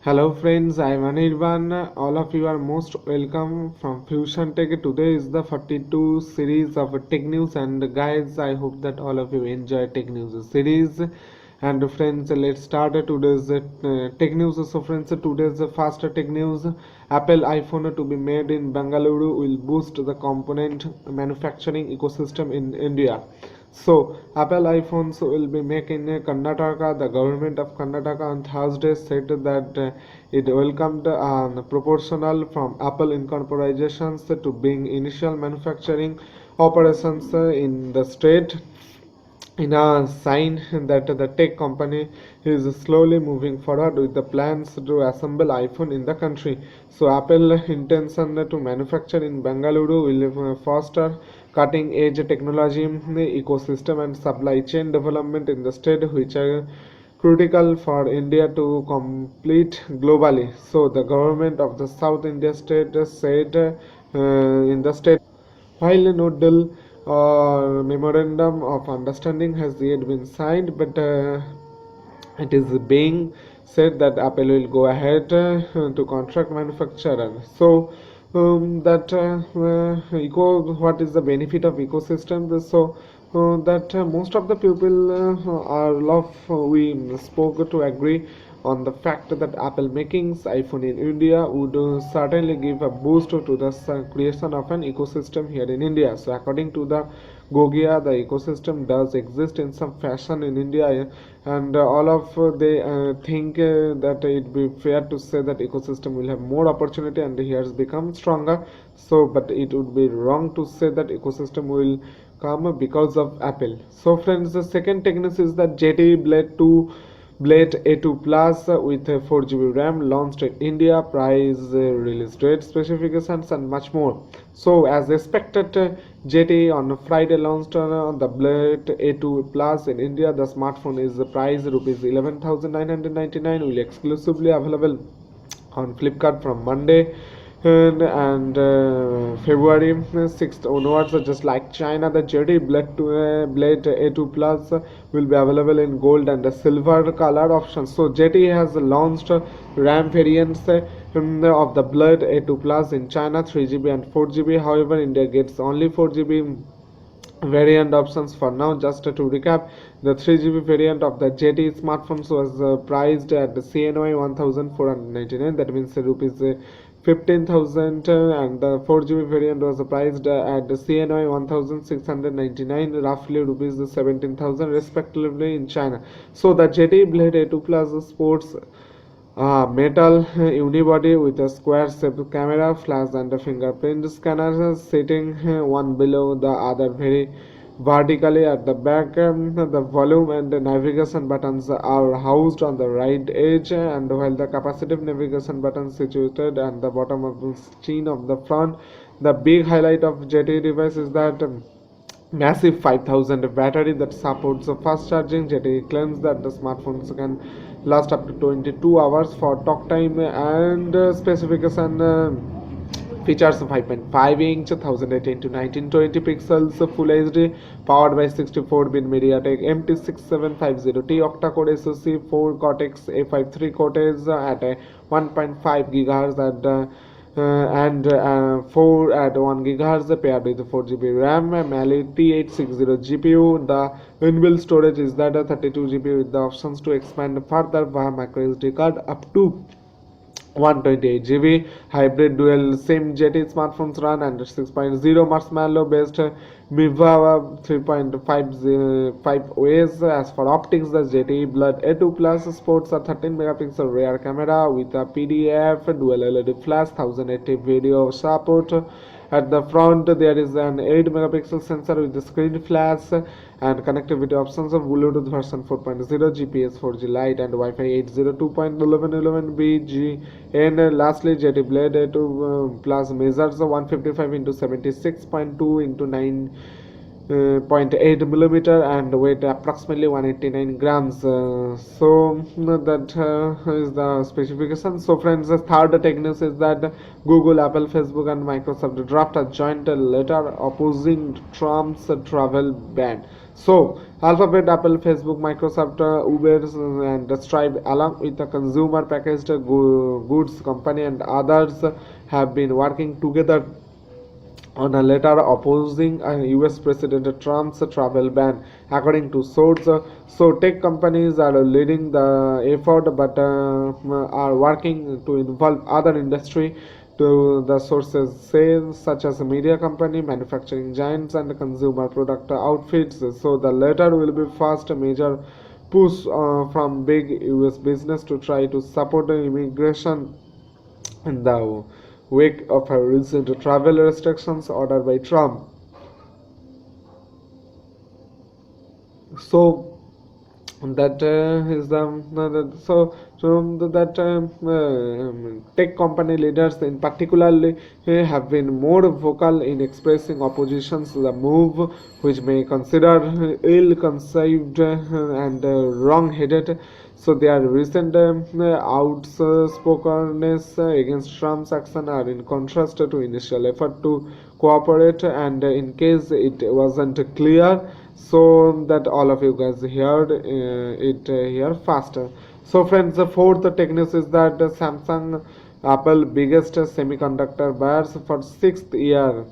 Hello friends, I'm Anirban. All of you are most welcome from Fusion Tech. Today is the 42 series of Tech News, and guys, I hope that all of you enjoy Tech News series. And friends, let's start today's Tech News. So friends, today's first Tech News. Apple iPhone to be made in Bengaluru will boost the component manufacturing ecosystem in India. So, Apple iPhones will be made in Karnataka. The government of Karnataka on Thursday said that it welcomed proportional from Apple incorporations to bring initial manufacturing operations in the state in a sign that the tech company is slowly moving forward with the plans to assemble iPhone in the country. So Apple intention to manufacture in Bengaluru will foster cutting edge technology ecosystem and supply chain development in the state, which are critical for India to complete globally. So the government of the South India state said in the state while no deal or memorandum of understanding has yet been signed, but it is being said that Apple will go ahead to contract manufacturer. So that what is the benefit of ecosystem? So that most of the people are love we spoke to agree on the fact that Apple making iPhone in India would certainly give a boost to the creation of an ecosystem here in India. So according to the Gogia, the ecosystem does exist in some fashion in India, and all of they think that it be fair to say that ecosystem will have more opportunity and here has become stronger. So, but it would be wrong to say that ecosystem will come because of Apple. So, friends, the second technique is that ZTE Blade A2 Plus with 4 GB RAM launched in India, price, release date, specifications, and much more. So, as expected, ZTE on Friday launched the Blade A2 Plus in India. The smartphone is priced rupees 11,999, will exclusively available on Flipkart from Monday and February 6th onwards. Just like China, the Jedi Blade A2 Plus will be available in gold and silver color options. So Jedi has launched RAM variants of the Blade A2 Plus in China, 3 GB and 4 GB. However, India gets only 4 GB variant options for now. Just to recap, the 3 GB variant of the JT smartphones was priced at the CNY 1499, that means rupees 15,000, and the 4 GB variant was priced at the CNY 1699, roughly rupees 17,000 respectively in China. So the JT Blade A2 Plus sports metal unibody with a square shaped camera, flash and a fingerprint scanner sitting one below the other very vertically at the back. The volume and the navigation buttons are housed on the right edge, and while the capacitive navigation button situated at the bottom of the screen of the front. The big highlight of JT device is that massive 5000 battery that supports fast charging. ZTE claims that the smartphones can last up to 22 hours for talk time, and specification features 5.5 inch 1080 to 1920 pixels Full HD, powered by 64-bit MediaTek MT6750T octa-core SoC, 4 Cortex A53 cores at a 1.5 GHz and 4 at 1 GHz paired with 4 GB RAM, Mali T860 GPU. The inbuilt storage is that 32 GB with the options to expand further via micro SD card up to 128 GB. Hybrid dual SIM JT smartphones run under 6.0 Marshmallow based Mi5c 3.55 OS. As for optics, the JT Blood A2 Plus sports a 13 megapixel rear camera with a PDF dual LED flash, 1080 video support. At the front, there is an 8 megapixel sensor with the screen flash and connectivity options of Bluetooth version 4.0, GPS 4G Lite, and Wi-Fi 802.11b. And lastly, JT Blade 2 Plus measures 155 into 76.2 into 9 0.8 millimeter and weight approximately 189 grams. That is the specification. So friends, the third tech news is that Google, Apple, Facebook and Microsoft draft a joint letter opposing Trump's travel ban. So Alphabet, Apple, Facebook, Microsoft, Uber and Stripe along with the consumer packaged goods company and others have been working together on a letter opposing US President Trump's travel ban, according to sources. So, tech companies are leading the effort but are working to involve other industry to the sources say, such as media company, manufacturing giants, and consumer product outfits. So, the letter will be first major push from big US business to try to support immigration in the wake of a recent travel restrictions ordered by Trump. So that is that tech company leaders in particularly have been more vocal in expressing oppositions to the move, which may consider ill-conceived and wrong-headed. So their recent outspokenness against Trump's action are in contrast to initial effort to cooperate. And in case it wasn't clear, so that all of you guys heard it here faster. So friends, the fourth tech news is that Samsung, Apple biggest semiconductor buyers for sixth year.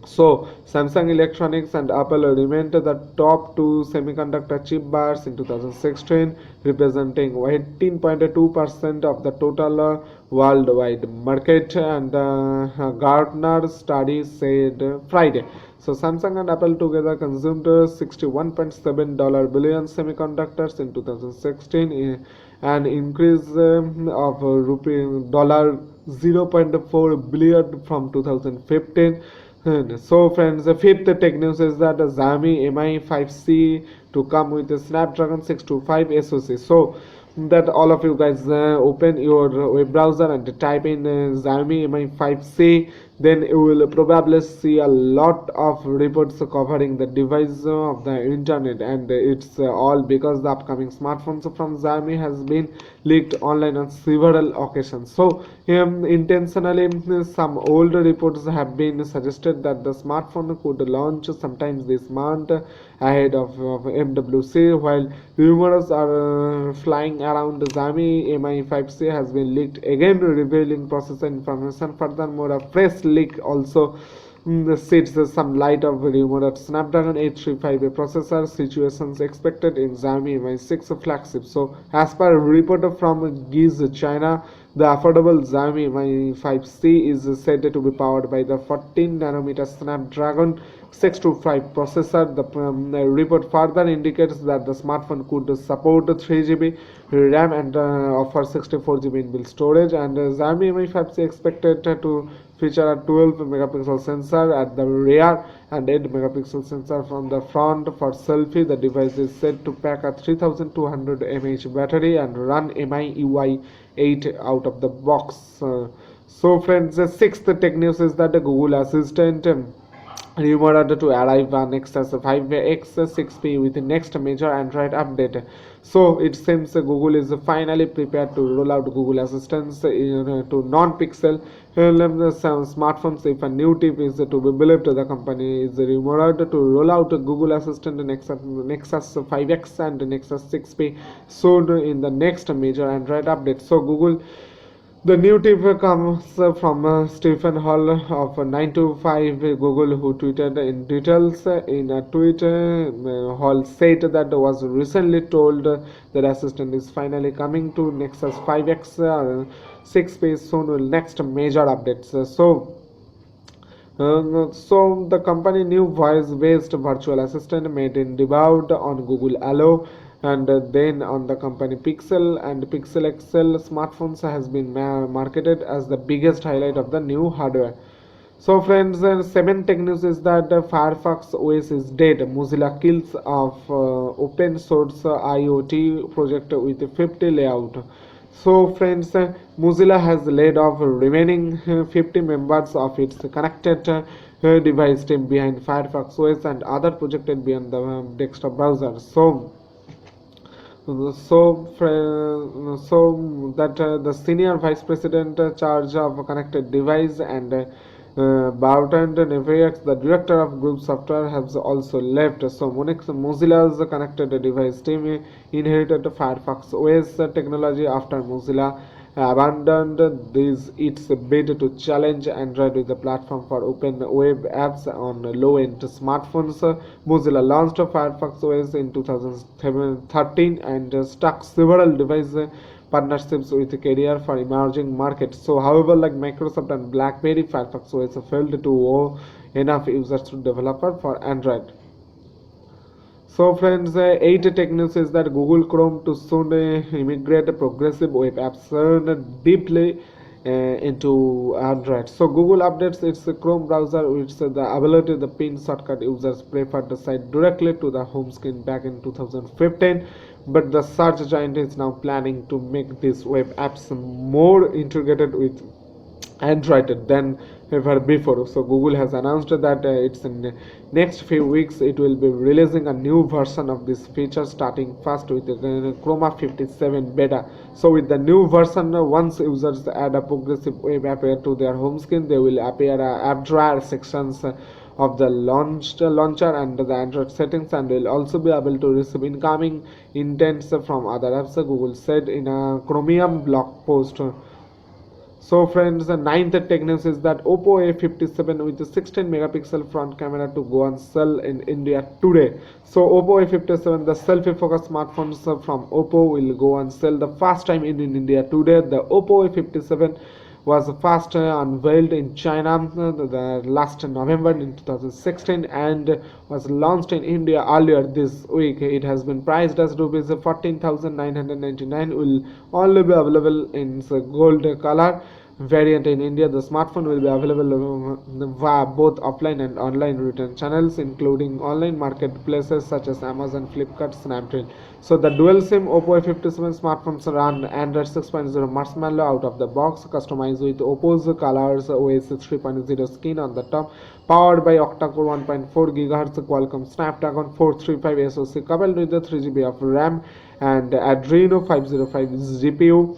So, Samsung Electronics and Apple remained the top two semiconductor chip buyers in 2016, representing 18.2% of the total worldwide market, and Gartner study said Friday. So, Samsung and Apple together consumed $61.7 billion semiconductors in 2016, an increase of rupee dollar 0.4 billion from 2015. So friends, the fifth tech news is that the Xiaomi Mi5c to come with the Snapdragon 625 SoC. So that all of you guys open your web browser and type in Xiaomi Mi5c, then you will probably see a lot of reports covering the device of the internet, and it's all because the upcoming smartphones from Xiaomi has been leaked online on several occasions. So intentionally, some old reports have been suggested that the smartphone could launch sometimes this month ahead of MWC, while rumors are flying around Xiaomi Mi5c has been leaked again, revealing processor information. Furthermore, a press leak also sheds some light of rumor that Snapdragon 835 processor situations expected in Xiaomi Mi 6 flagship. So, as per a report from Giz China, the affordable Xiaomi Mi 5C is said to be powered by the 14 nanometer Snapdragon 625 processor. The report further indicates that the smartphone could support 3GB RAM and offer 64GB inbuilt storage. And Xiaomi Mi 5C expected to feature a 12 megapixel sensor at the rear and 8 megapixel sensor from the front for selfie. The device is said to pack a 3200 mAh battery and run MIUI 8 out of the box. So friends, the sixth tech news is that the Google Assistant rumored to arrive on Nexus 5X 6P with the next major Android update. So it seems Google is finally prepared to roll out Google Assistance to non-pixel smartphones. If a new tip is to be believed, the company is rumored to roll out Google Assistant Nexus 5X and Nexus 6P soon in the next major Android update. So Google, the new tip comes from Stephen Hall of 925 Google, who tweeted in details. In a tweet, Hall said that was recently told that Assistant is finally coming to Nexus 5X 6 space soon will next major updates. So the company new voice-based virtual assistant made in debuted on Google Allo, and then on the company Pixel and Pixel XL smartphones has been marketed as the biggest highlight of the new hardware. So friends, seventh tech news is that Firefox OS is dead. Mozilla kills of open source IoT project with 50 layout. So friends, Mozilla has laid off remaining 50 members of its connected device team behind Firefox OS and other projected beyond the desktop browser. So that the senior vice president charge of connected device and Barton Nevax, the director of group software, has also left. So Mozilla's connected device team inherited Firefox OS technology after Mozilla abandoned this its bid to challenge Android with a platform for open web apps on low-end smartphones. Mozilla launched Firefox OS in 2013 and struck several device partnerships with carrier for emerging markets. So, however, like Microsoft and BlackBerry, Firefox OS failed to owe enough users to developer for Android. So friends, 8 tech news is that Google Chrome to soon immigrate progressive web apps deeply into Android. So Google updates its Chrome browser with the ability the pin shortcut users prefer the site directly to the home screen back in 2015. But the search giant is now planning to make these web apps more integrated with Android than ever before. So Google has announced that it's in the next few weeks it will be releasing a new version of this feature, starting first with the Chroma 57 beta. So with the new version, once users add a progressive web app to their home screen, they will appear app drawer sections of the launched launcher and the Android settings, and will also be able to receive incoming intents from other apps, Google said in a Chromium blog post. So friends, the ninth tech news is that Oppo A57 with a 16 megapixel front camera to go on sale in India today. So Oppo A57, the selfie focused smartphones from Oppo will go on sale the first time in India today. The Oppo A57 was first unveiled in China the last November in 2016 and was launched in India earlier this week. It has been priced as rupees 14,999. Will only be available in the gold color variant in India. The smartphone will be available via both offline and online return channels, including online marketplaces such as Amazon, Flipkart, Snapdragon. So the dual SIM Oppo A57 smartphones run Android 6.0 Marshmallow out of the box, customized with Oppo's colors OS 3.0 skin on the top, powered by octa-core 1.4 GHz Qualcomm Snapdragon 435 SoC, coupled with the 3 GB of RAM and Adreno 505 GPU.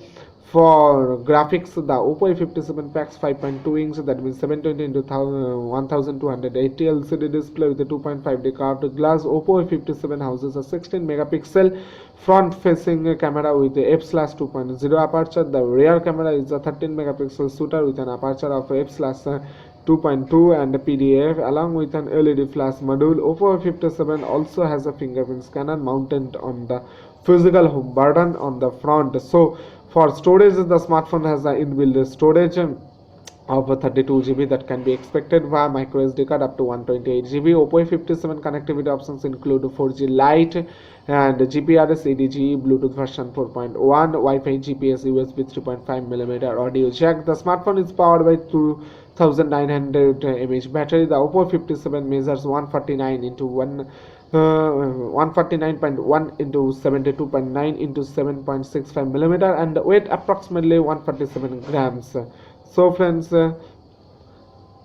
For graphics, the Oppo A57 packs 5.2 inch, that means 720 into 1280 LCD display with a 2.5D curved glass. Oppo A57 houses a 16 megapixel front facing camera with a f/2.0 aperture. The rear camera is a 13 megapixel shooter with an aperture of f/2.2 and PDF along with an LED flash module. Oppo A57 also has a fingerprint scanner mounted on the physical home button on the front. So for storage, the smartphone has an inbuilt storage of 32 GB that can be expected via micro SD card up to 128 GB. Oppo A57 connectivity options include 4G Lite and GPRS, EDG, Bluetooth version 4.1, Wi-Fi, GPS, USB 3.5mm audio jack. The smartphone is powered by 2900 mAh battery. The Oppo 57 measures 149 into 149.1 into 72.9 into 7.65 millimeter and weight approximately 147 grams. So friends,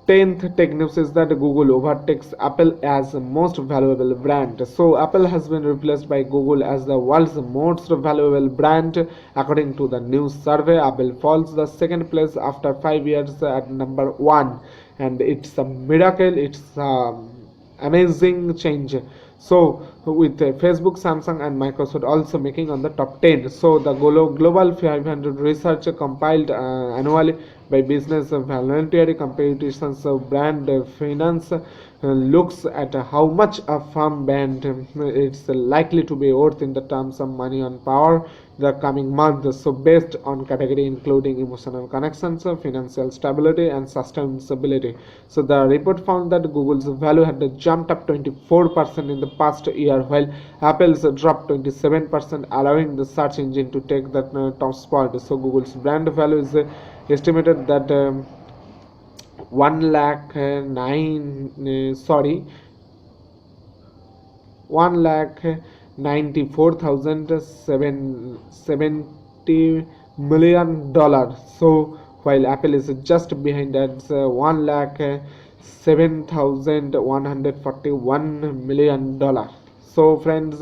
10th tech news is that Google overtakes Apple as the most valuable brand. So Apple has been replaced by Google as the world's most valuable brand. According to the new survey, Apple falls the second place after 5 years at number 1, and it's a miracle. It's amazing change. So with Facebook, Samsung and Microsoft also making on the top 10. So the global 500 research compiled annually by business voluntary competitions of brand finance looks at how much a firm brand it's likely to be worth in the terms of money on power the coming months. So based on category including emotional connections, financial stability and sustainability. So the report found that Google's value had jumped up 24% in the past year, while Apple's dropped 27%, allowing the search engine to take that top spot. So Google's brand value is estimated that 1 lakh 1,94,770 million dollars. So while Apple is just behind at 1 lakh $7,141 million. So friends,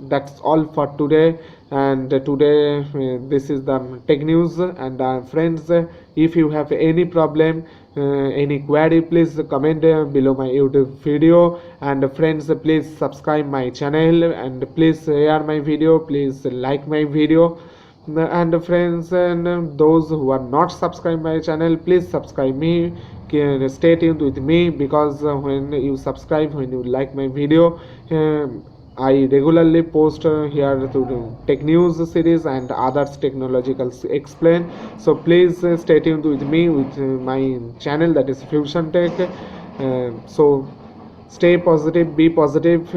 that's all for today. And today this is the tech news. And friends, if you have any problem, any query, please comment below my YouTube video. And friends, please subscribe my channel, and please share my video, please like my video. And friends, and those who are not subscribed my channel, please subscribe me. Stay tuned with me, because when you subscribe, when you like my video, I regularly post here to the tech news series and others technological explain. So please stay tuned with me, with my channel, that is Fusion Tech. So stay positive, be positive.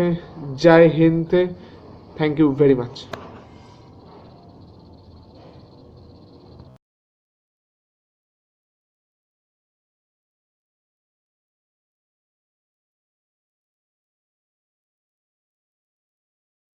Jai Hind. Thank you very much.